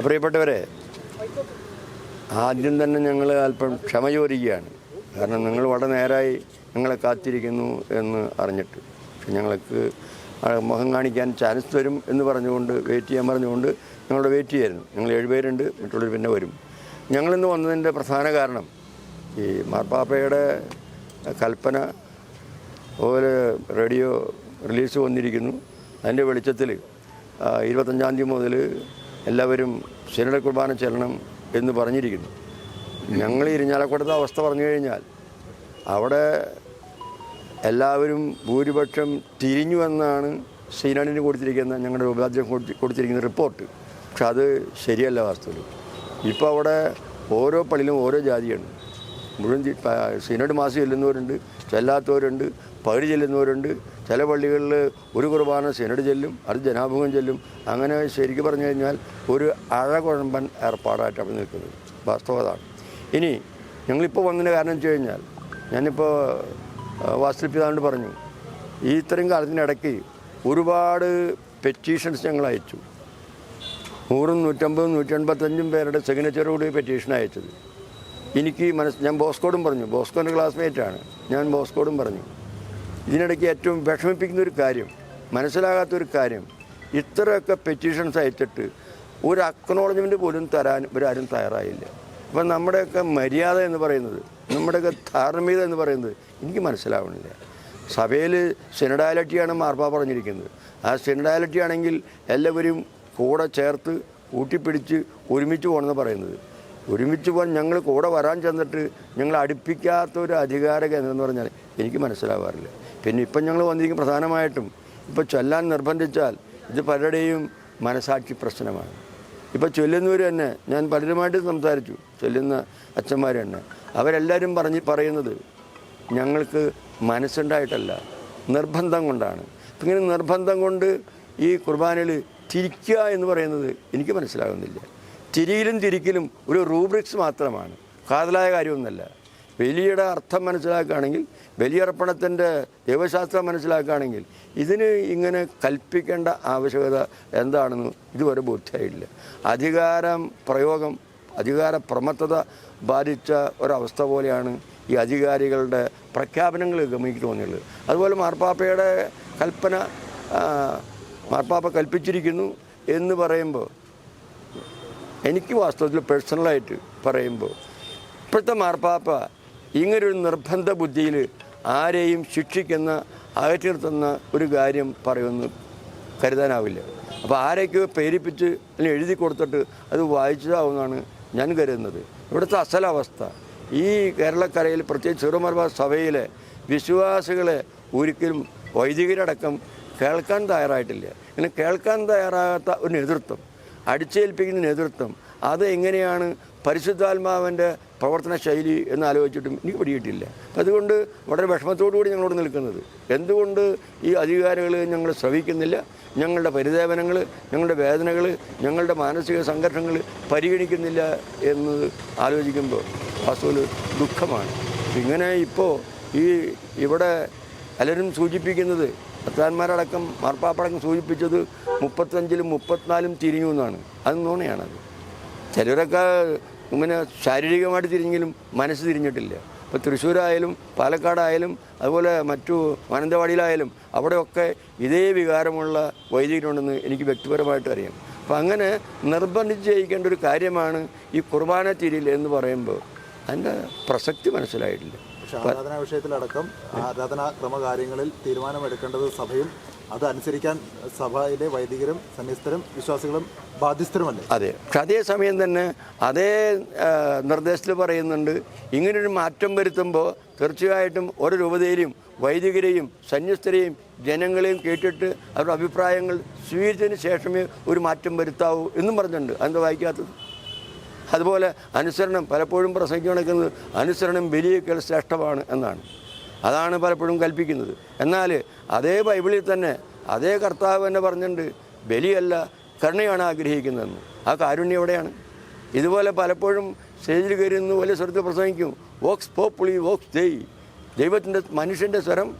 പ്രിയപ്പെട്ടവരെ, ആദ്യം തന്നെ ഞങ്ങൾ അല്പം ക്ഷമ ചോദിക്കുകയാണ്. കാരണം നിങ്ങൾ വളരെ നേരമായി ഞങ്ങളെ കാത്തിരിക്കുന്നു എന്ന് അറിഞ്ഞിട്ട്. പക്ഷെ ഞങ്ങൾക്ക് മുഖം കാണിക്കാൻ ചാൻസ് തരും എന്ന് പറഞ്ഞുകൊണ്ട് വെയിറ്റ് ചെയ്യാൻ പറഞ്ഞുകൊണ്ട് ഞങ്ങളുടെ വെയിറ്റ് ചെയ്യായിരുന്നു. ഞങ്ങൾ 7 പേരുണ്ട്, മറ്റുള്ളവർ പിന്നെ വരും. ഞങ്ങളിന്ന് വന്നതിൻ്റെ പ്രധാന കാരണം ഈ മാർപ്പാപ്പയുടെ കൽപ്പന പോലെ റേഡിയോ റിലീസ് വന്നിരിക്കുന്നു. അതിൻ്റെ വെളിച്ചത്തിൽ 25-ാം തീയതി മുതൽ എല്ലാവരും ശനിയുടെ കുർബാന ചെല്ലണം എന്ന് പറഞ്ഞിരിക്കുന്നു. ഞങ്ങൾ ഇരിഞ്ഞാലക്കുടത്തെ അവസ്ഥ പറഞ്ഞു കഴിഞ്ഞാൽ അവിടെ എല്ലാവരും ഭൂരിപക്ഷം തിരിഞ്ഞുവെന്നാണ് സീനാഡിന് കൊടുത്തിരിക്കുന്ന ഞങ്ങളുടെ ഉപരാജ്യം കൊടുത്തിരിക്കുന്ന റിപ്പോർട്ട്. പക്ഷെ അത് ശരിയല്ല വാസ്തവത്തിൽ. ഇപ്പോൾ അവിടെ ഓരോ പള്ളിയിലും ഓരോ ജാതിയാണ്. മുഴുവൻ സീനാഡ് മാസം ചെല്ലുന്നവരുണ്ട്, ചെല്ലാത്തവരുണ്ട്, പകുതി ചെല്ലുന്നവരുണ്ട്. ചില പള്ളികളിൽ ഒരു കുർബാന സീനാഡ് ചെല്ലും, അത് ജനാഭിമുഖം ചെല്ലും. അങ്ങനെ ശരിക്കും പറഞ്ഞു കഴിഞ്ഞാൽ ഒരു അഴകുഴമ്പൻ ഏർപ്പാടായിട്ട് അവിടെ നിൽക്കുന്നത് വാസ്തവതാണ്. ഇനി ഞങ്ങളിപ്പോൾ വന്നതിൻ്റെ കാരണം വെച്ച് കഴിഞ്ഞാൽ ഞാനിപ്പോൾ വാസ്തുപിതാണ്ട് പറഞ്ഞു, ഈ ഇത്രയും കാലത്തിനിടയ്ക്ക് ഒരുപാട് പെറ്റീഷൻസ് ഞങ്ങൾ അയച്ചു. 100, 150, 185 പേരുടെ സിഗ്നേച്ചറോട് പെറ്റീഷൻ അയച്ചത്. എനിക്ക് ഞാൻ ബോസ്കോടും പറഞ്ഞു, ബോസ്കോൻ്റെ ക്ലാസ്മേറ്റാണ് ഞാൻ. ബോസ്കോടും പറഞ്ഞു, ഇതിനിടയ്ക്ക് ഏറ്റവും വിഷമിപ്പിക്കുന്ന ഒരു കാര്യം, മനസ്സിലാകാത്തൊരു കാര്യം, ഇത്രയൊക്കെ പെറ്റീഷൻസ് അയച്ചിട്ട് ഒരു അക്നോളജ്മെൻറ്റ് പോലും തരാൻ ഇവരാരും തയ്യാറായില്ല. അപ്പം നമ്മുടെയൊക്കെ മര്യാദ എന്ന് പറയുന്നത്, നമ്മുടെയൊക്കെ ധാർമ്മികത എന്ന് പറയുന്നത് എനിക്ക് മനസ്സിലാവണില്ല. സഭയിൽ സിനഡാലിറ്റിയാണ് മാർപ്പാപ്പ പറഞ്ഞിരിക്കുന്നത്. ആ സിനഡാലിറ്റി ആണെങ്കിൽ എല്ലാവരും കൂടെ ചേർത്ത് കൂട്ടിപ്പിടിച്ച് ഒരുമിച്ച് പോകണമെന്ന് പറയുന്നത്. ഒരുമിച്ച് പോകാൻ ഞങ്ങൾ കൂടെ വരാൻ ചെന്നിട്ട് ഞങ്ങൾ അടുപ്പിക്കാത്തൊരു അധികാര കേന്ദ്രം എന്ന് പറഞ്ഞാൽ എനിക്ക് മനസ്സിലാവാറില്ല. പിന്നെ ഇപ്പം ഞങ്ങൾ വന്നിരിക്കും പ്രധാനമായിട്ടും ഇപ്പോൾ ചൊല്ലാൻ നിർബന്ധിച്ചാൽ ഇത് പലരുടെയും മനസാക്ഷി പ്രശ്നമാണ്. ഇപ്പോൾ ചൊല്ലുന്നവർ തന്നെ, ഞാൻ പലരുമായിട്ട് സംസാരിച്ചു, ചൊല്ലുന്ന അച്ഛന്മാർ തന്നെ, അവരെല്ലാവരും പറയുന്നത് ഞങ്ങൾക്ക് മനസ്സുണ്ടായിട്ടല്ല, നിർബന്ധം കൊണ്ടാണ്. അപ്പം ഇങ്ങനെ നിർബന്ധം കൊണ്ട് ഈ കുർബാനയിൽ തിരിക്കുക എന്ന് പറയുന്നത് എനിക്ക് മനസ്സിലാകുന്നില്ല. തിരിയിലും തിരിക്കലും ഒരു റൂബ്രിക്സ് മാത്രമാണ്, കാതലായ കാര്യമൊന്നുമല്ല. ബലിയുടെ അർത്ഥം മനസ്സിലാക്കുകയാണെങ്കിൽ, ബലിയർപ്പണത്തിൻ്റെ ദൈവശാസ്ത്രം മനസ്സിലാക്കുകയാണെങ്കിൽ ഇതിന് ഇങ്ങനെ കൽപ്പിക്കേണ്ട ആവശ്യകത എന്താണെന്ന് ഇതുവരെ ബോധ്യമായില്ല. അധികാര പ്രമത്തത ബാധിച്ച ഒരവസ്ഥ പോലെയാണ് ഈ അധികാരികളുടെ പ്രഖ്യാപനങ്ങൾ എനിക്ക് തോന്നിയുള്ളത്. അതുപോലെ മാർപ്പാപ്പയുടെ കൽപ്പന മാർപ്പാപ്പ കൽപ്പിച്ചിരിക്കുന്നു എന്ന് പറയുമ്പോൾ എനിക്ക് വാസ്തവത്തിൽ പേഴ്സണലായിട്ട് പറയുമ്പോൾ ഇപ്പോഴത്തെ മാർപ്പാപ്പ ഇങ്ങനൊരു നിർബന്ധ ബുദ്ധിയിൽ ആരെയും ശിക്ഷിക്കുന്ന, അകറ്റി നിർത്തുന്ന ഒരു കാര്യം പറയുമെന്ന് കരുതാനാവില്ല. അപ്പോൾ ആരെയൊക്കെ പ്രേരിപ്പിച്ച് അല്ലെങ്കിൽ എഴുതി കൊടുത്തിട്ട് അത് വായിച്ചതാവുമെന്നാണ് ഞാൻ കരുതുന്നത്. ഇവിടുത്തെ അസലവസ്ഥ ഈ കേരളക്കരയിൽ, പ്രത്യേകിച്ച് സീറോ മലബാർ സഭയിലെ വിശ്വാസികളെ ഒരിക്കലും വൈദികരടക്കം കേൾക്കാൻ തയ്യാറായിട്ടില്ല. ഇങ്ങനെ കേൾക്കാൻ തയ്യാറാകാത്ത ഒരു നേതൃത്വം, അടിച്ചേൽപ്പിക്കുന്ന നേതൃത്വം, അത് എങ്ങനെയാണ് പരിശുദ്ധാത്മാവിൻ്റെ പ്രവർത്തന ശൈലി എന്ന് ആലോചിച്ചിട്ടും എനിക്ക് പിടികിട്ടില്ല. അതുകൊണ്ട് വളരെ വിഷമത്തോടു കൂടി ഞങ്ങളോട് നിൽക്കുന്നത്, എന്തുകൊണ്ട് ഈ അധികാരികൾ ഞങ്ങൾ ശ്രവിക്കുന്നില്ല, ഞങ്ങളുടെ പരിദേവനങ്ങൾ, ഞങ്ങളുടെ വേദനകൾ, ഞങ്ങളുടെ മാനസിക സംഘർഷങ്ങൾ പരിഗണിക്കുന്നില്ല എന്ന് ആലോചിക്കുമ്പോൾ വാസ്തവത്തിൽ ദുഃഖമാണ്. ഇങ്ങനെ ഇപ്പോൾ ഇവിടെ പലരും സൂചിപ്പിക്കുന്നത്, ഭക്തന്മാരടക്കം മാർപ്പാപ്പടക്കം സൂചിപ്പിച്ചത് 35-ലും 34-ലും തിരിഞ്ഞു എന്നാണ്. അത് നുണയാണത്. ചിലരൊക്കെ ഇങ്ങനെ ശാരീരികമായിട്ട് തിരിഞ്ഞെങ്കിലും മനസ്സ് തിരിഞ്ഞിട്ടില്ല. ഇപ്പോൾ തൃശ്ശൂരായാലും പാലക്കാടായാലും അതുപോലെ മറ്റു മാനന്തവാടിയിലായാലും അവിടെയൊക്കെ ഇതേ വികാരമുള്ള വൈദികരുണ്ടെന്ന് എനിക്ക് വ്യക്തിപരമായിട്ട് അറിയാം. അപ്പം അങ്ങനെ നിർബന്ധിച്ച് ചെയ്യിക്കേണ്ട ഒരു കാര്യമാണ് ഈ കുർബാന തിരിയിൽ എന്ന് പറയുമ്പോൾ അതിൻ്റെ പ്രസക്തി മനസ്സിലായിട്ടില്ല. പക്ഷേ ആരാധനാ വിഷയത്തിലടക്കം ആരാധനാ ക്രമകാര്യങ്ങളിൽ തീരുമാനമെടുക്കേണ്ടത് സഭയും, അതനുസരിക്കാൻ സഭയിലെ വൈദികരും സന്യസ്തരും വിശ്വാസികളും ബാധ്യസ്ഥരുമല്ലേ? അതെ. പക്ഷെ അതേസമയം തന്നെ അതേ നിർദ്ദേശത്തിൽ പറയുന്നുണ്ട്, ഇങ്ങനൊരു മാറ്റം വരുത്തുമ്പോൾ തീർച്ചയായിട്ടും ഓരോ രൂപതയിലും വൈദികരെയും സന്യസ്തരെയും ജനങ്ങളെയും കേട്ടിട്ട് അവരുടെ അഭിപ്രായങ്ങൾ സ്വീകരിച്ചതിന് ശേഷമേ ഒരു മാറ്റം വരുത്താവൂ എന്നും പറഞ്ഞിട്ടുണ്ട്. അതെന്താ വായിക്കാത്തത്? അതുപോലെ അനുസരണം, പലപ്പോഴും പ്രസംഗിച്ച് നടക്കുന്നത് അനുസരണം ബലിയേക്കാൾ ശ്രേഷ്ഠമാണ് എന്നാണ്. അതാണ് പലപ്പോഴും കൽപ്പിക്കുന്നത്. എന്നാൽ അതേ ബൈബിളിൽ തന്നെ അതേ കർത്താവ് തന്നെ പറഞ്ഞിട്ടുണ്ട്, ബലിയല്ല കരുണയാണ് ആഗ്രഹിക്കുന്നതെന്ന്. ആ കാരുണ്യം എവിടെയാണ്? ഇതുപോലെ പലപ്പോഴും സ്റ്റേജിൽ കയറുന്നു, വലിയ സ്വരത്തിൽ പ്രസംഗിക്കും, വോക്സ് പോപ്പുളി വോക്സ് ദൈ, ദൈവത്തിൻ്റെ, മനുഷ്യൻ്റെ സ്വരം,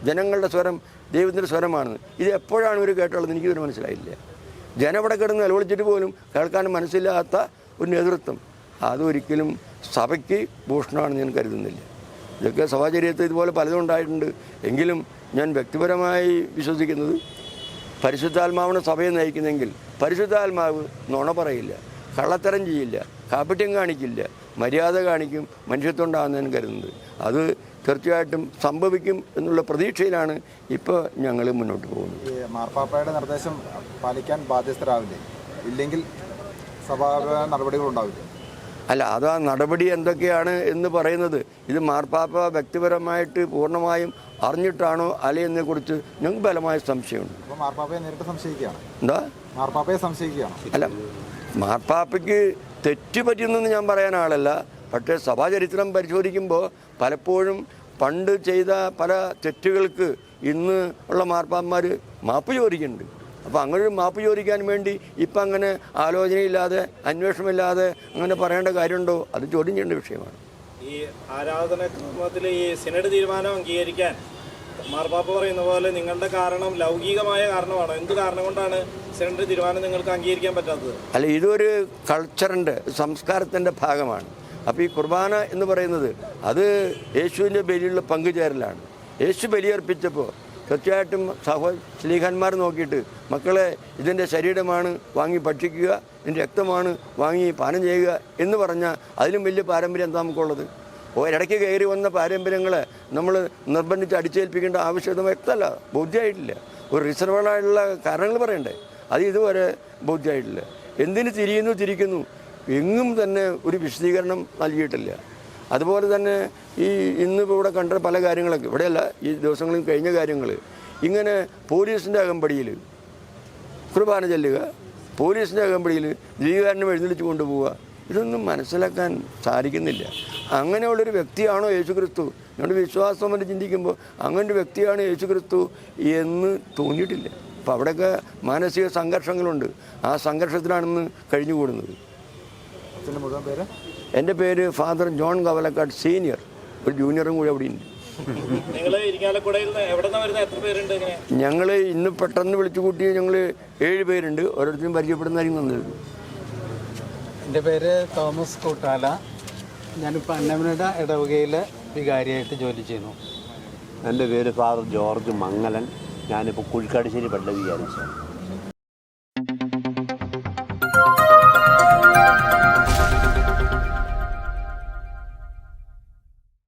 ജനങ്ങളുടെ സ്വരം ദൈവത്തിൻ്റെ സ്വരമാണെന്ന്. ഇത് എപ്പോഴാണ് ഇവർ കേട്ടുള്ളത് എനിക്കിതൊരു മനസ്സിലായില്ല. ജനം ഇവിടെ കിടന്ന് നിലവിളിച്ചിട്ട് പോലും കേൾക്കാൻ മനസ്സില്ലാത്ത ഒരു നേതൃത്വം, അതൊരിക്കലും സഭയ്ക്ക് ഭൂഷണമാണെന്ന് ഞാൻ കരുതുന്നില്ല. ഇതൊക്കെ സഭാചര്യത്തിൽ ഇതുപോലെ പലതും ഉണ്ടായിട്ടുണ്ട്. എങ്കിലും ഞാൻ വ്യക്തിപരമായി വിശ്വസിക്കുന്നത് പരിശുദ്ധാത്മാവിനെ സഭയെ നയിക്കുന്നെങ്കിൽ പരിശുദ്ധാത്മാവ് നുണ പറയില്ല, കള്ളത്തരം ചെയ്യില്ല, കാപട്യം കാണിക്കില്ല, മര്യാദ കാണിക്കും, മനുഷ്യത്വം ഉണ്ടാകുന്ന ഞാൻ കരുതുന്നത്. അത് തീർച്ചയായിട്ടും സംഭവിക്കും എന്നുള്ള പ്രതീക്ഷയിലാണ് ഇപ്പോൾ ഞങ്ങൾ മുന്നോട്ട് പോകുന്നത്. ഈ മാർപ്പാപ്പയുടെ നിർദ്ദേശം പാലിക്കാൻ ബാധ്യസ്ഥരാവില്ലേ? ഇല്ലെങ്കിൽ സഭാ നടപടികളുണ്ടാവില്ലേ? അല്ല, അത് ആ നടപടി എന്തൊക്കെയാണ് എന്ന് പറയുന്നത് ഇത് മാർപ്പാപ്പ വ്യക്തിപരമായിട്ട് പൂർണ്ണമായും അറിഞ്ഞിട്ടാണോ അല്ലയെന്നതിനെക്കുറിച്ച് ഞങ്ങൾക്ക് ബലമായ സംശയമുണ്ട്. അപ്പോൾ മാർപ്പാപ്പയെ നേരിട്ട് സംശയിക്കുകയാണ്. എന്താ? മാർപ്പാപ്പയെ സംശയിക്കുകയാണ്. അല്ല, മാർപ്പാപ്പയ്ക്ക് തെറ്റ് പറ്റുന്നെന്ന് ഞാൻ പറയാൻ ആളല്ല. പക്ഷേ സഭാചരിത്രം പരിശോധിക്കുമ്പോൾ പലപ്പോഴും പണ്ട് ചെയ്ത പല തെറ്റുകൾക്ക് ഇന്ന് ഉള്ള മാർപ്പാപ്പന്മാർ മാപ്പ് ചോദിക്കുന്നുണ്ട്. അപ്പോൾ അങ്ങനെ ഒരു മാപ്പ് ചോദിക്കാൻ വേണ്ടി ഇപ്പം അങ്ങനെ ആലോചനയില്ലാതെ അന്വേഷണമില്ലാതെ അങ്ങനെ പറയേണ്ട കാര്യമുണ്ടോ? അത് ചോദ്യം ചെയ്യേണ്ട വിഷയമാണ്. ഈ ആരാധനാക്രമത്തിൽ ഈ സിനഡ് തീരുമാനം അംഗീകരിക്കാൻ മാർപ്പാപ്പ പറയുന്ന പോലെ നിങ്ങളുടെ കാരണം ലൗകികമായ കാരണമാണോ? എന്ത് കാരണം കൊണ്ടാണ് സിനഡ് തീരുമാനം നിങ്ങൾക്ക് അംഗീകരിക്കാൻ പറ്റാത്തത്? അല്ല, ഇതൊരു കൾച്ചറിൻ്റെ സംസ്കാരത്തിൻ്റെ ഭാഗമാണ്. അപ്പോൾ ഈ കുർബാന എന്ന് പറയുന്നത് അത് യേശുവിൻ്റെ ബലിയുള്ള പങ്കുചേരലാണ്. യേശു ബലിയർപ്പിച്ചപ്പോൾ തീർച്ചയായിട്ടും സ്ലീഹന്മാർ നോക്കിയിട്ട് മക്കളെ ഇതിൻ്റെ ശരീരമാണ് വാങ്ങി ഭക്ഷിക്കുക, ഇതിൻ്റെ രക്തമാണ് വാങ്ങി പാനം ചെയ്യുക എന്ന് പറഞ്ഞാൽ അതിലും വലിയ പാരമ്പര്യം എന്താ നമുക്കുള്ളത്? ഒരിടയ്ക്ക് കയറി വന്ന പാരമ്പര്യങ്ങളെ നമ്മൾ നിർബന്ധിച്ച് അടിച്ചേൽപ്പിക്കേണ്ട ആവശ്യകത വ്യക്തമല്ല, ബോധ്യമായിട്ടില്ല. ഒരു റിസർവഡായിട്ടുള്ള കാരണങ്ങൾ പറയണ്ടേ, അത് ഇതുവരെ ബോധ്യമായിട്ടില്ല. എന്തിന് തിരിക്കുന്നു എങ്ങും തന്നെ ഒരു വിശദീകരണം നൽകിയിട്ടില്ല. അതുപോലെ തന്നെ ഈ ഇന്നിപ്പോൾ ഇവിടെ കണ്ട പല കാര്യങ്ങളൊക്കെ ഇവിടെയല്ല, ഈ ദിവസങ്ങളിൽ കഴിഞ്ഞ കാര്യങ്ങൾ ഇങ്ങനെ പോലീസിൻ്റെ അകമ്പടിയിൽ കുർബാന ചെല്ലുക, പോലീസിൻ്റെ അകമ്പടിയിൽ ദീകാരനെ എഴുന്നള്ളിച്ച് കൊണ്ടുപോവുക, ഇതൊന്നും മനസ്സിലാക്കാൻ സാധിക്കുന്നില്ല. അങ്ങനെയുള്ളൊരു വ്യക്തിയാണോ യേശുക്രിസ്തു? ഞങ്ങളുടെ വിശ്വാസം കൊണ്ട് ചിന്തിക്കുമ്പോൾ അങ്ങനൊരു വ്യക്തിയാണ് യേശുക്രിസ്തു എന്ന് തോന്നിയിട്ടില്ല. അപ്പോൾ അവിടെയൊക്കെ മാനസിക സംഘർഷങ്ങളുണ്ട്. ആ സംഘർഷത്തിലാണെന്ന് കഴിഞ്ഞുകൂടുന്നത്. മുഴുവൻ പേര്? എൻ്റെ പേര് ഫാദർ ജോൺ കവലക്കാട് സീനിയർ. ഒരു ജൂനിയറും കൂടി അവിടെ ഉണ്ട്. ഞങ്ങൾ ഇന്ന് പെട്ടെന്ന് വിളിച്ചു കൂട്ടി ഞങ്ങൾ 7 പേരുണ്ട്. ഓരോരുത്തരും പരിചയപ്പെടുന്നതായിരിക്കും നല്ലത്. എൻ്റെ പേര് തോമസ് കൂട്ടാല. ഞാനിപ്പോൾ അന്നമനട ഇടവകയിൽ വികാരിയായിട്ട് ജോലി ചെയ്യുന്നു. എൻ്റെ പേര് ഫാദർ ജോർജ് മംഗലൻ. ഞാനിപ്പോൾ കുഴിക്കാട്ടുശ്ശേരി പള്ളി വികാരിച്ചാണ്.